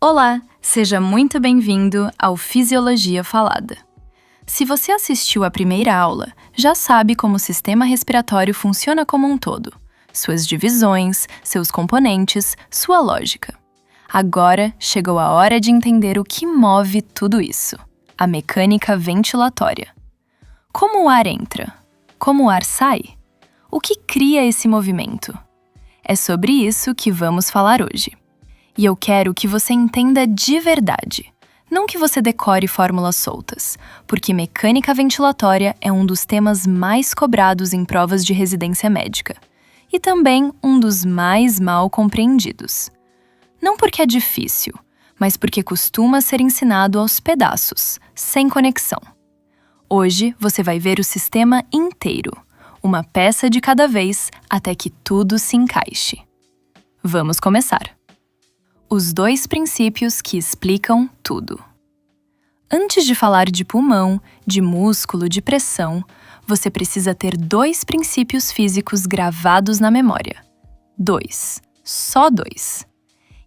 Olá, seja muito bem-vindo ao Fisiologia Falada. Se você assistiu à primeira aula, já sabe como o sistema respiratório funciona como um todo, suas divisões, seus componentes, sua lógica. Agora chegou a hora de entender o que move tudo isso, a mecânica ventilatória. Como o ar entra? Como o ar sai? O que cria esse movimento? É sobre isso que vamos falar hoje. E eu quero que você entenda de verdade, não que você decore fórmulas soltas, porque mecânica ventilatória é um dos temas mais cobrados em provas de residência médica, e também um dos mais mal compreendidos. Não porque é difícil, mas porque costuma ser ensinado aos pedaços, sem conexão. Hoje você vai ver o sistema inteiro, uma peça de cada vez, até que tudo se encaixe. Vamos começar! Os dois princípios que explicam tudo. Antes de falar de pulmão, de músculo, de pressão, você precisa ter dois princípios físicos gravados na memória. Dois. Só dois.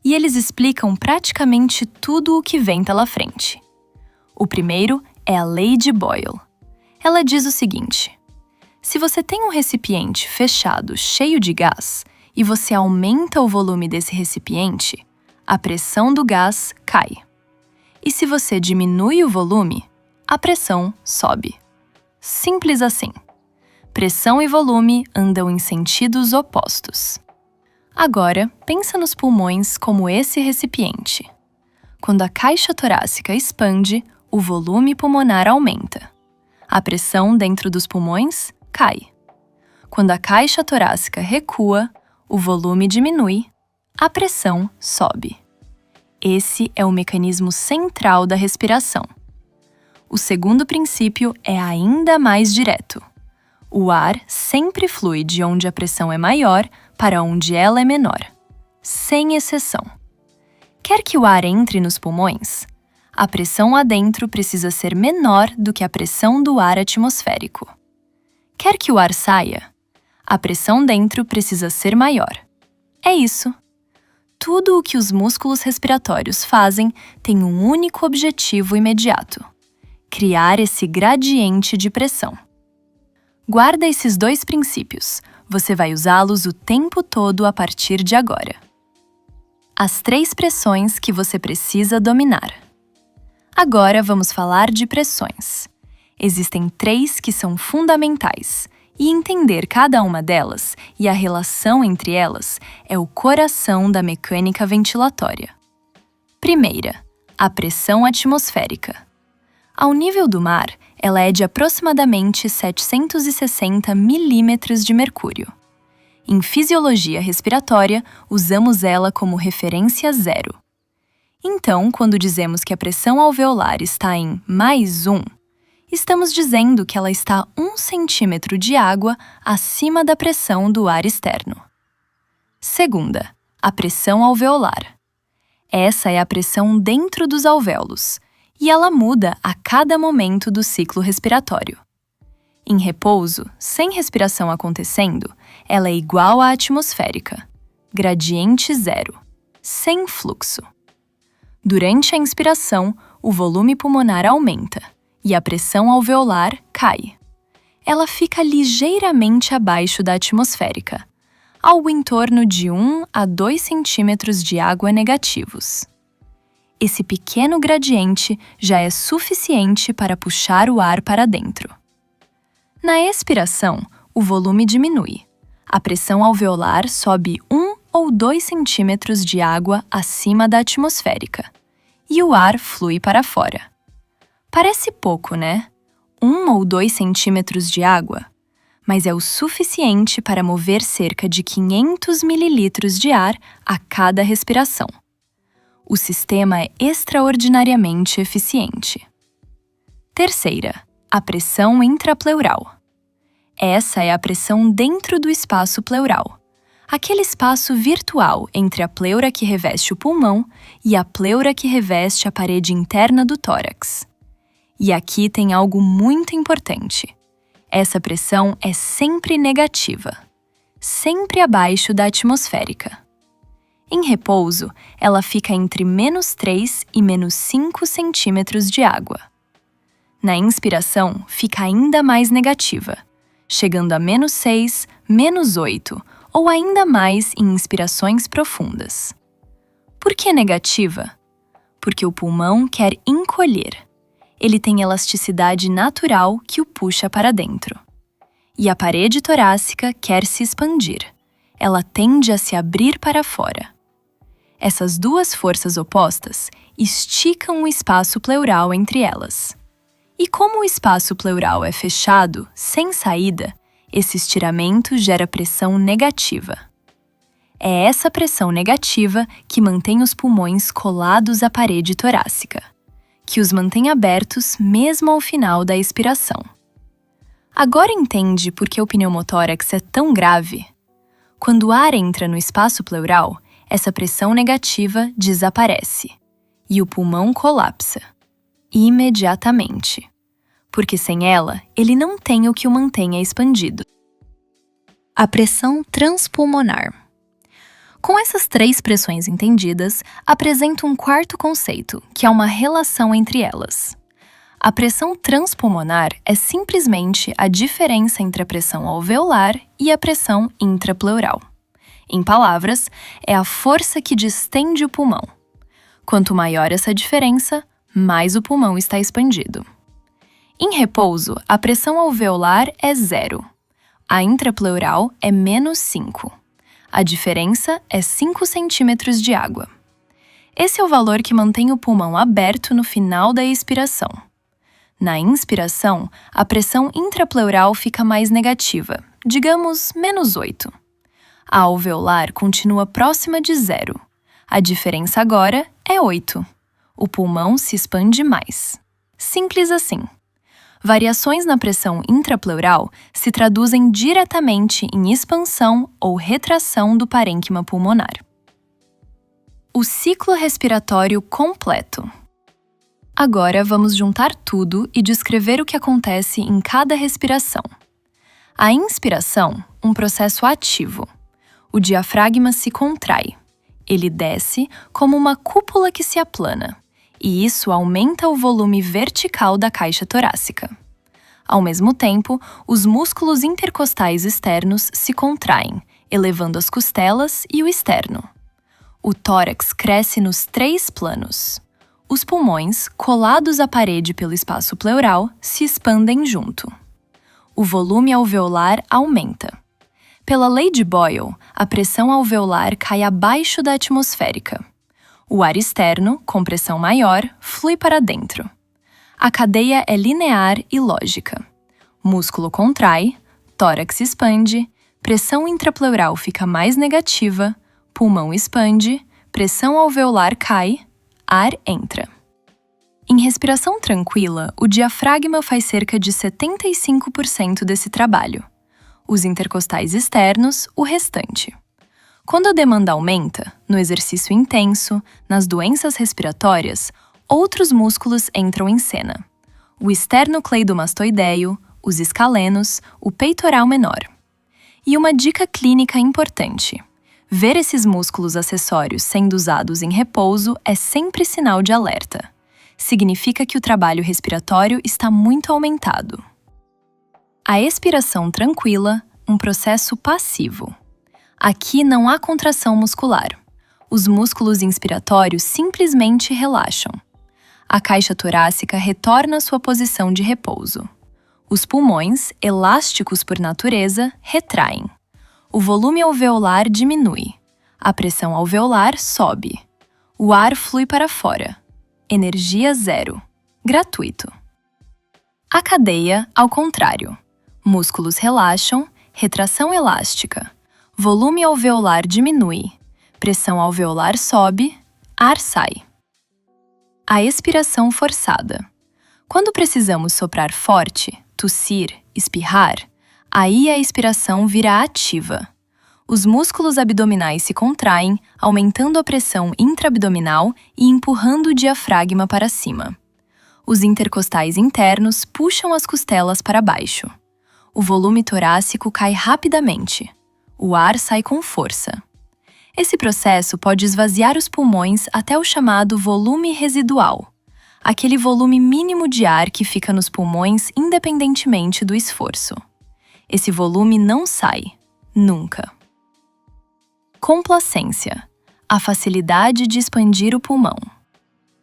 E eles explicam praticamente tudo o que vem pela frente. O primeiro é a lei de Boyle. Ela diz o seguinte: se você tem um recipiente fechado cheio de gás e você aumenta o volume desse recipiente, a pressão do gás cai. E se você diminui o volume, a pressão sobe. Simples assim. Pressão e volume andam em sentidos opostos. Agora, pensa nos pulmões como esse recipiente. Quando a caixa torácica expande, o volume pulmonar aumenta. A pressão dentro dos pulmões cai. Quando a caixa torácica recua, o volume diminui, a pressão sobe. Esse é o mecanismo central da respiração. O segundo princípio é ainda mais direto. O ar sempre flui de onde a pressão é maior para onde ela é menor, sem exceção. Quer que o ar entre nos pulmões? A pressão lá dentro precisa ser menor do que a pressão do ar atmosférico. Quer que o ar saia? A pressão dentro precisa ser maior. É isso. Tudo o que os músculos respiratórios fazem tem um único objetivo imediato: criar esse gradiente de pressão. Guarda esses dois princípios, você vai usá-los o tempo todo a partir de agora. As três pressões que você precisa dominar. Agora vamos falar de pressões. Existem três que são fundamentais, e entender cada uma delas e a relação entre elas é o coração da mecânica ventilatória. Primeira, a pressão atmosférica. Ao nível do mar, ela é de aproximadamente 760 milímetros de mercúrio. Em fisiologia respiratória, usamos ela como referência zero. Então, quando dizemos que a pressão alveolar está em +1, estamos dizendo que ela está 1 centímetro de água acima da pressão do ar externo. Segunda, a pressão alveolar. Essa é a pressão dentro dos alvéolos, e ela muda a cada momento do ciclo respiratório. Em repouso, sem respiração acontecendo, ela é igual à atmosférica, gradiente zero, sem fluxo. Durante a inspiração, o volume pulmonar aumenta, e a pressão alveolar cai. Ela fica ligeiramente abaixo da atmosférica, algo em torno de 1 a 2 centímetros de água negativos. Esse pequeno gradiente já é suficiente para puxar o ar para dentro. Na expiração, o volume diminui. A pressão alveolar sobe 1 ou 2 centímetros de água acima da atmosférica, e o ar flui para fora. Parece pouco, né? 1 ou 2 centímetros de água, mas é o suficiente para mover cerca de 500 mililitros de ar a cada respiração. O sistema é extraordinariamente eficiente. Terceira, a pressão intrapleural. Essa é a pressão dentro do espaço pleural, aquele espaço virtual entre a pleura que reveste o pulmão e a pleura que reveste a parede interna do tórax. E aqui tem algo muito importante. Essa pressão é sempre negativa, sempre abaixo da atmosférica. Em repouso, ela fica entre -3 e -5 centímetros de água. Na inspiração, fica ainda mais negativa, chegando a -6, -8 ou ainda mais em inspirações profundas. Por que negativa? Porque o pulmão quer encolher. Ele tem elasticidade natural que o puxa para dentro. E a parede torácica quer se expandir. Ela tende a se abrir para fora. Essas duas forças opostas esticam o espaço pleural entre elas. E como o espaço pleural é fechado, sem saída, esse estiramento gera pressão negativa. É essa pressão negativa que mantém os pulmões colados à parede torácica, que os mantém abertos mesmo ao final da expiração. Agora entende por que o pneumotórax é tão grave? Quando o ar entra no espaço pleural, essa pressão negativa desaparece e o pulmão colapsa. Imediatamente. Porque sem ela, ele não tem o que o mantenha expandido. A pressão transpulmonar. Com essas 3 pressões entendidas, apresento um quarto conceito, que é uma relação entre elas. A pressão transpulmonar é simplesmente a diferença entre a pressão alveolar e a pressão intrapleural. Em palavras, é a força que distende o pulmão. Quanto maior essa diferença, mais o pulmão está expandido. Em repouso, a pressão alveolar é 0. A intrapleural é -5. A diferença é 5 centímetros de água. Esse é o valor que mantém o pulmão aberto no final da expiração. Na inspiração, a pressão intrapleural fica mais negativa, digamos -8. A alveolar continua próxima de 0. A diferença agora é 8. O pulmão se expande mais. Simples assim. Variações na pressão intrapleural se traduzem diretamente em expansão ou retração do parênquima pulmonar. O ciclo respiratório completo. Agora vamos juntar tudo e descrever o que acontece em cada respiração. A inspiração, um processo ativo. O diafragma se contrai. Ele desce como uma cúpula que se aplana, e isso aumenta o volume vertical da caixa torácica. Ao mesmo tempo, os músculos intercostais externos se contraem, elevando as costelas e o externo. O tórax cresce nos 3 planos. Os pulmões, colados à parede pelo espaço pleural, se expandem junto. O volume alveolar aumenta. Pela lei de Boyle, a pressão alveolar cai abaixo da atmosférica. O ar externo, com pressão maior, flui para dentro. A cadeia é linear e lógica. Músculo contrai, tórax expande, pressão intrapleural fica mais negativa, pulmão expande, pressão alveolar cai, ar entra. Em respiração tranquila, o diafragma faz cerca de 75% desse trabalho. Os intercostais externos, o restante. Quando a demanda aumenta, no exercício intenso, nas doenças respiratórias, outros músculos entram em cena. O esternocleidomastoideo, os escalenos, o peitoral menor. E uma dica clínica importante. Ver esses músculos acessórios sendo usados em repouso é sempre sinal de alerta. Significa que o trabalho respiratório está muito aumentado. A expiração tranquila, um processo passivo. Aqui não há contração muscular. Os músculos inspiratórios simplesmente relaxam. A caixa torácica retorna à sua posição de repouso. Os pulmões, elásticos por natureza, retraem. O volume alveolar diminui. A pressão alveolar sobe. O ar flui para fora. Energia 0. Gratuito. A cadeia, ao contrário. Músculos relaxam, retração elástica. Volume alveolar diminui. Pressão alveolar sobe, ar sai. A expiração forçada. Quando precisamos soprar forte, tossir, espirrar, aí a expiração vira ativa. Os músculos abdominais se contraem, aumentando a pressão intraabdominal e empurrando o diafragma para cima. Os intercostais internos puxam as costelas para baixo. O volume torácico cai rapidamente. O ar sai com força. Esse processo pode esvaziar os pulmões até o chamado volume residual, aquele volume mínimo de ar que fica nos pulmões independentemente do esforço. Esse volume não sai, nunca. Complacência, a facilidade de expandir o pulmão.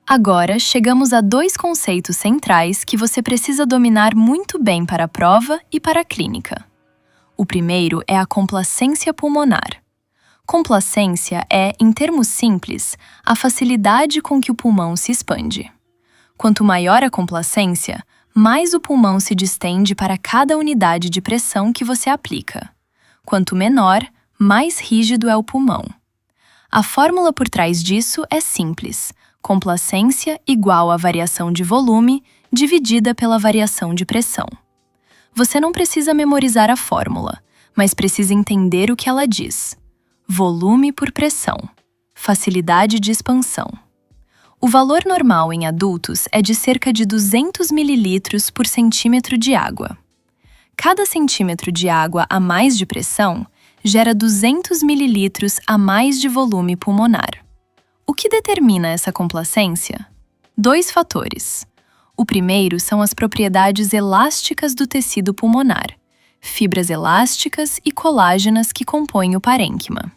Agora, chegamos a dois conceitos centrais que você precisa dominar muito bem para a prova e para a clínica. O primeiro é a complacência pulmonar. Complacência é, em termos simples, a facilidade com que o pulmão se expande. Quanto maior a complacência, mais o pulmão se distende para cada unidade de pressão que você aplica. Quanto menor, mais rígido é o pulmão. A fórmula por trás disso é simples: complacência igual a variação de volume dividida pela variação de pressão. Você não precisa memorizar a fórmula, mas precisa entender o que ela diz. Volume por pressão. Facilidade de expansão. O valor normal em adultos é de cerca de 200 ml por centímetro de água. Cada centímetro de água a mais de pressão gera 200 ml a mais de volume pulmonar. O que determina essa complacência? Dois fatores. O primeiro são as propriedades elásticas do tecido pulmonar, fibras elásticas e colágenas que compõem o parênquima.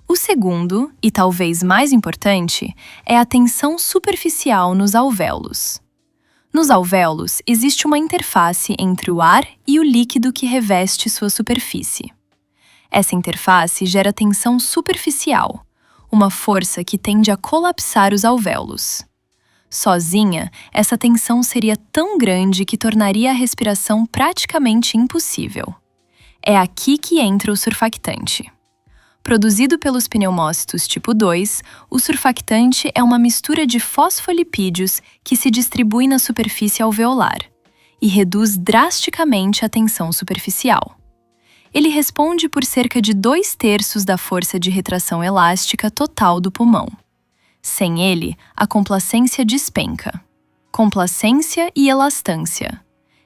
O segundo, e talvez mais importante, é a tensão superficial nos alvéolos. Nos alvéolos existe uma interface entre o ar e o líquido que reveste sua superfície. Essa interface gera tensão superficial, uma força que tende a colapsar os alvéolos. Sozinha, essa tensão seria tão grande que tornaria a respiração praticamente impossível. É aqui que entra o surfactante. Produzido pelos pneumócitos tipo 2, o surfactante é uma mistura de fosfolipídios que se distribui na superfície alveolar e reduz drasticamente a tensão superficial. Ele responde por cerca de 2/3 da força de retração elástica total do pulmão. Sem ele, a complacência despenca. Complacência e elastância.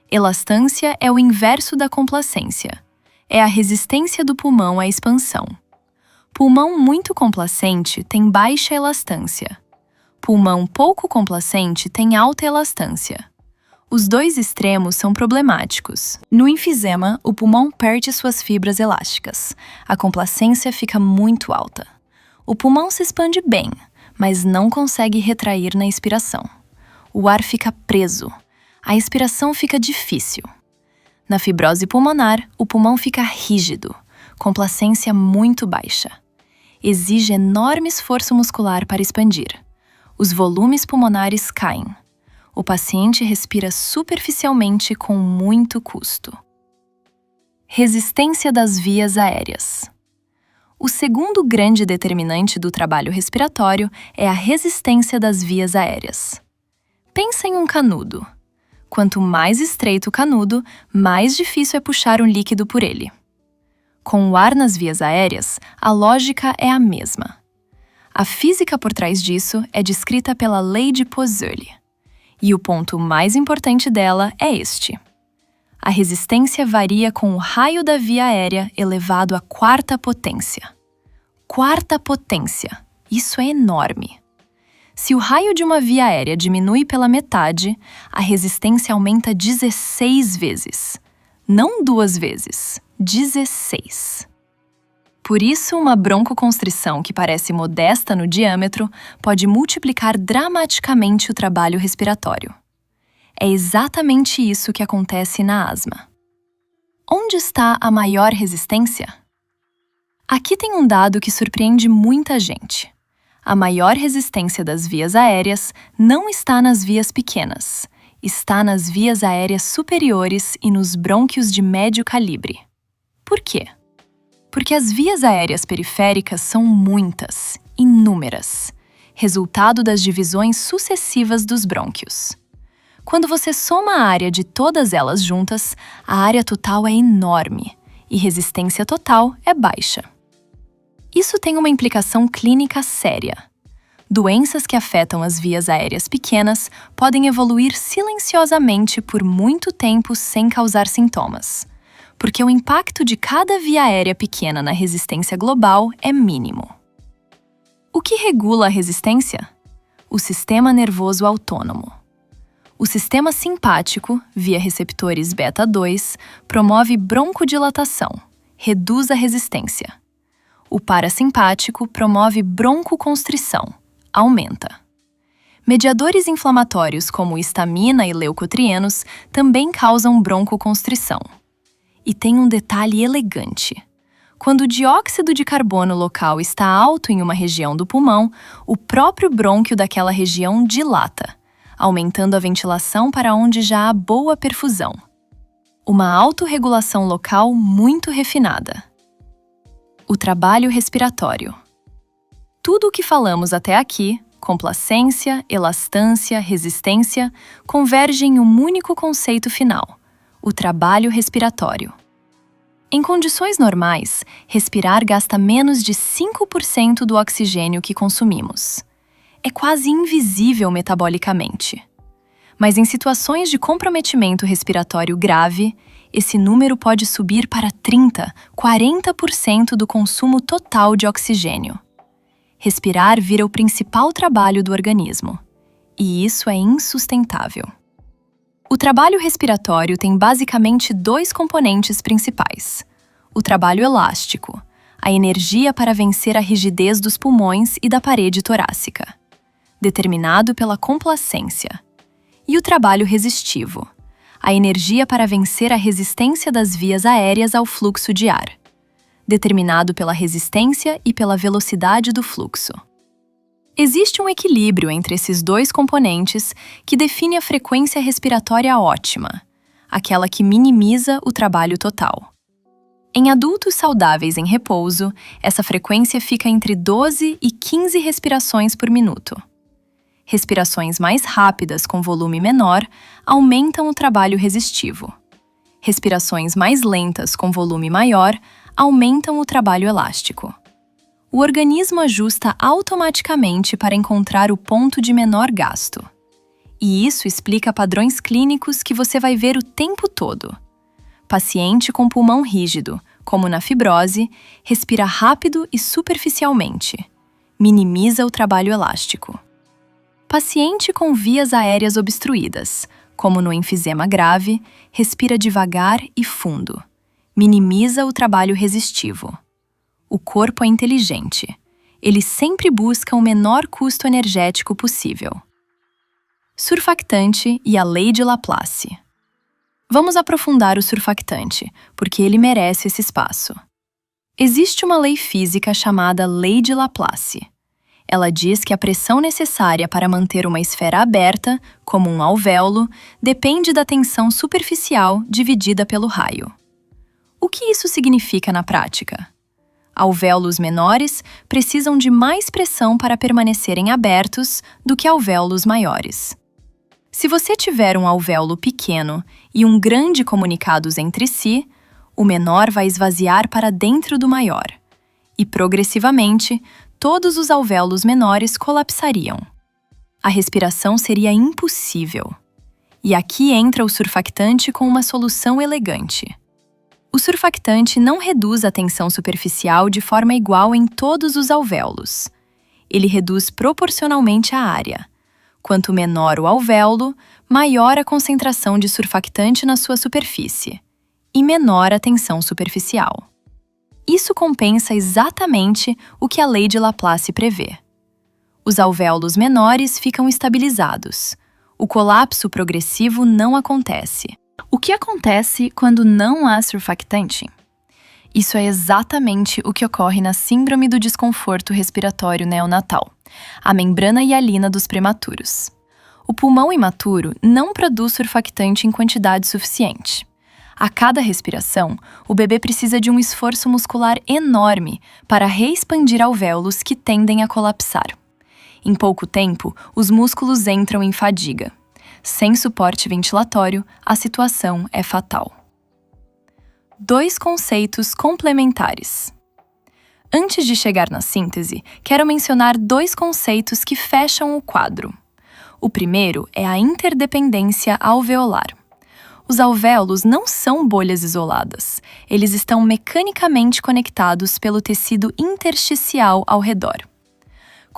Elastância é o inverso da complacência. É a resistência do pulmão à expansão. Pulmão muito complacente tem baixa elastância. Pulmão pouco complacente tem alta elastância. Os dois extremos são problemáticos. No enfisema, o pulmão perde suas fibras elásticas. A complacência fica muito alta. O pulmão se expande bem, mas não consegue retrair na expiração. O ar fica preso. A expiração fica difícil. Na fibrose pulmonar, o pulmão fica rígido, complacência muito baixa. Exige enorme esforço muscular para expandir. Os volumes pulmonares caem. O paciente respira superficialmente com muito custo. Resistência das vias aéreas. O segundo grande determinante do trabalho respiratório é a resistência das vias aéreas. Pensa em um canudo. Quanto mais estreito o canudo, mais difícil é puxar um líquido por ele. Com o ar nas vias aéreas, a lógica é a mesma. A física por trás disso é descrita pela lei de Poiseuille. E o ponto mais importante dela é este. A resistência varia com o raio da via aérea elevado à quarta potência. Quarta potência! Isso é enorme. Se o raio de uma via aérea diminui pela metade, a resistência aumenta 16 vezes. Não 2 vezes, 16. Por isso, uma broncoconstrição que parece modesta no diâmetro pode multiplicar dramaticamente o trabalho respiratório. É exatamente isso que acontece na asma. Onde está a maior resistência? Aqui tem um dado que surpreende muita gente. A maior resistência das vias aéreas não está nas vias pequenas, está nas vias aéreas superiores e nos brônquios de médio calibre. Por quê? Porque as vias aéreas periféricas são muitas, inúmeras, resultado das divisões sucessivas dos brônquios. Quando você soma a área de todas elas juntas, a área total é enorme e resistência total é baixa. Isso tem uma implicação clínica séria. Doenças que afetam as vias aéreas pequenas podem evoluir silenciosamente por muito tempo sem causar sintomas, porque o impacto de cada via aérea pequena na resistência global é mínimo. O que regula a resistência? O sistema nervoso autônomo. O sistema simpático, via receptores beta-2, promove broncodilatação, reduz a resistência. O parasimpático promove broncoconstrição, aumenta. Mediadores inflamatórios como histamina e leucotrienos também causam broncoconstrição. E tem um detalhe elegante. Quando o dióxido de carbono local está alto em uma região do pulmão, o próprio brônquio daquela região dilata, aumentando a ventilação para onde já há boa perfusão. Uma autorregulação local muito refinada. O trabalho respiratório. Tudo o que falamos até aqui, complacência, elastância, resistência, converge em um único conceito final: o trabalho respiratório. Em condições normais, respirar gasta menos de 5% do oxigênio que consumimos. É quase invisível metabolicamente. Mas em situações de comprometimento respiratório grave, esse número pode subir para 30%, 40% do consumo total de oxigênio. Respirar vira o principal trabalho do organismo. E isso é insustentável. O trabalho respiratório tem basicamente dois componentes principais: o trabalho elástico, a energia para vencer a rigidez dos pulmões e da parede torácica, determinado pela complacência, e o trabalho resistivo, a energia para vencer a resistência das vias aéreas ao fluxo de ar, determinado pela resistência e pela velocidade do fluxo. Existe um equilíbrio entre esses dois componentes que define a frequência respiratória ótima, aquela que minimiza o trabalho total. Em adultos saudáveis em repouso, essa frequência fica entre 12 e 15 respirações por minuto. Respirações mais rápidas com volume menor aumentam o trabalho resistivo. Respirações mais lentas com volume maior aumentam o trabalho elástico. O organismo ajusta automaticamente para encontrar o ponto de menor gasto. E isso explica padrões clínicos que você vai ver o tempo todo. Paciente com pulmão rígido, como na fibrose, respira rápido e superficialmente. Minimiza o trabalho elástico. Paciente com vias aéreas obstruídas, como no enfisema grave, respira devagar e fundo. Minimiza o trabalho resistivo. O corpo é inteligente. Ele sempre busca o menor custo energético possível. Surfactante e a lei de Laplace. Vamos aprofundar o surfactante, porque ele merece esse espaço. Existe uma lei física chamada lei de Laplace. Ela diz que a pressão necessária para manter uma esfera aberta, como um alvéolo, depende da tensão superficial dividida pelo raio. O que isso significa na prática? Alvéolos menores precisam de mais pressão para permanecerem abertos do que alvéolos maiores. Se você tiver um alvéolo pequeno e um grande comunicados entre si, o menor vai esvaziar para dentro do maior, e progressivamente, todos os alvéolos menores colapsariam. A respiração seria impossível. E aqui entra o surfactante com uma solução elegante. O surfactante não reduz a tensão superficial de forma igual em todos os alvéolos. Ele reduz proporcionalmente a área. Quanto menor o alvéolo, maior a concentração de surfactante na sua superfície, e menor a tensão superficial. Isso compensa exatamente o que a lei de Laplace prevê. Os alvéolos menores ficam estabilizados. O colapso progressivo não acontece. O que acontece quando não há surfactante? Isso é exatamente o que ocorre na síndrome do desconforto respiratório neonatal, a membrana hialina dos prematuros. O pulmão imaturo não produz surfactante em quantidade suficiente. A cada respiração, o bebê precisa de um esforço muscular enorme para reexpandir alvéolos que tendem a colapsar. Em pouco tempo, os músculos entram em fadiga. Sem suporte ventilatório, a situação é fatal. 2 conceitos complementares. Antes de chegar na síntese, quero mencionar 2 conceitos que fecham o quadro. O primeiro é a interdependência alveolar. Os alvéolos não são bolhas isoladas. Eles estão mecanicamente conectados pelo tecido intersticial ao redor.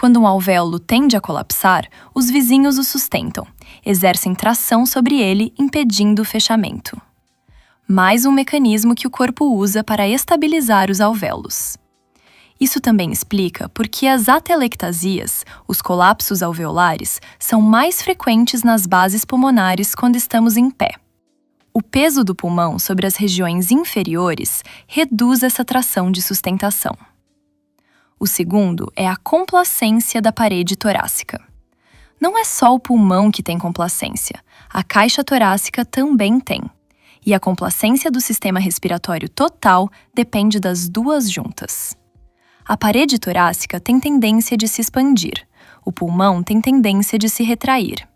Quando um alvéolo tende a colapsar, os vizinhos o sustentam, exercem tração sobre ele, impedindo o fechamento. Mais um mecanismo que o corpo usa para estabilizar os alvéolos. Isso também explica por que as atelectasias, os colapsos alveolares, são mais frequentes nas bases pulmonares quando estamos em pé. O peso do pulmão sobre as regiões inferiores reduz essa tração de sustentação. O segundo é a complacência da parede torácica. Não é só o pulmão que tem complacência, a caixa torácica também tem. E a complacência do sistema respiratório total depende das duas juntas. A parede torácica tem tendência de se expandir, o pulmão tem tendência de se retrair.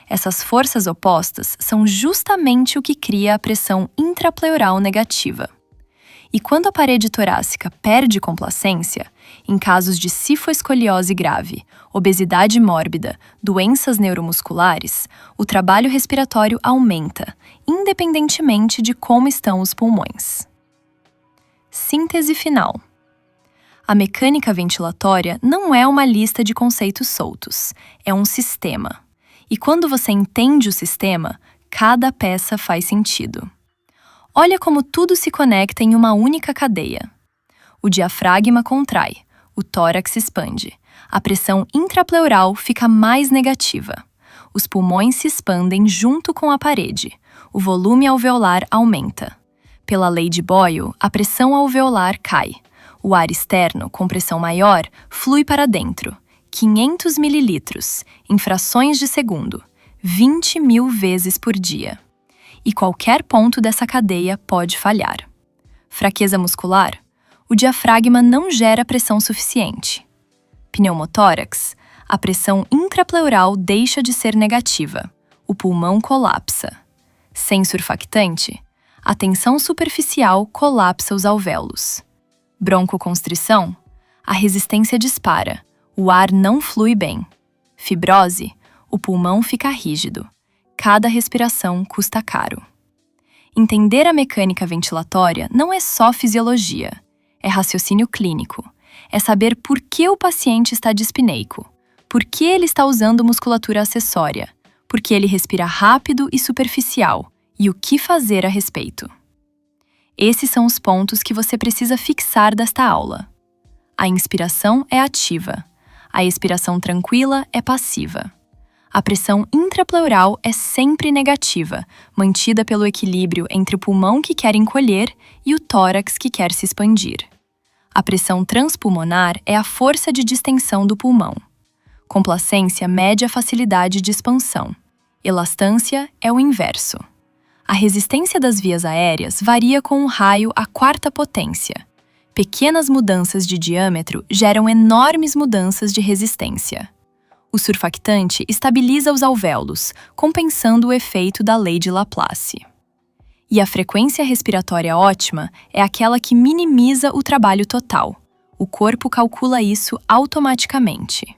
Essas forças opostas são justamente o que cria a pressão intrapleural negativa. E quando a parede torácica perde complacência, em casos de cifoescoliose grave, obesidade mórbida, doenças neuromusculares, o trabalho respiratório aumenta, independentemente de como estão os pulmões. Síntese final. A mecânica ventilatória não é uma lista de conceitos soltos, é um sistema. E quando você entende o sistema, cada peça faz sentido. Olha como tudo se conecta em uma única cadeia. O diafragma contrai, o tórax expande, a pressão intrapleural fica mais negativa. Os pulmões se expandem junto com a parede, o volume alveolar aumenta. Pela lei de Boyle, a pressão alveolar cai. O ar externo, com pressão maior, flui para dentro, 500 mililitros, em frações de segundo, 20.000 vezes por dia. E qualquer ponto dessa cadeia pode falhar. Fraqueza muscular? O diafragma não gera pressão suficiente. Pneumotórax? A pressão intrapleural deixa de ser negativa. O pulmão colapsa. Sem surfactante? A tensão superficial colapsa os alvéolos. Broncoconstrição? A resistência dispara, o ar não flui bem. Fibrose? O pulmão fica rígido. Cada respiração custa caro. Entender a mecânica ventilatória não é só fisiologia, é raciocínio clínico. É saber por que o paciente está dispneico, por que ele está usando musculatura acessória, por que ele respira rápido e superficial e o que fazer a respeito. Esses são os pontos que você precisa fixar desta aula. A inspiração é ativa, a expiração tranquila é passiva. A pressão intrapleural é sempre negativa, mantida pelo equilíbrio entre o pulmão que quer encolher e o tórax que quer se expandir. A pressão transpulmonar é a força de distensão do pulmão. Complacência mede a facilidade de expansão. Elastância é o inverso. A resistência das vias aéreas varia com um raio à quarta potência. Pequenas mudanças de diâmetro geram enormes mudanças de resistência. O surfactante estabiliza os alvéolos, compensando o efeito da lei de Laplace. E a frequência respiratória ótima é aquela que minimiza o trabalho total. O corpo calcula isso automaticamente.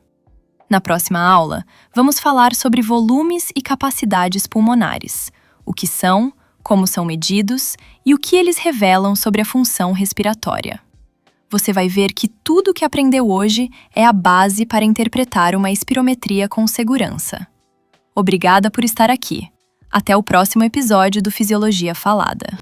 Na próxima aula, vamos falar sobre volumes e capacidades pulmonares, o que são, como são medidos e o que eles revelam sobre a função respiratória. Você vai ver que tudo o que aprendeu hoje é a base para interpretar uma espirometria com segurança. Obrigada por estar aqui. Até o próximo episódio do Fisiologia Falada.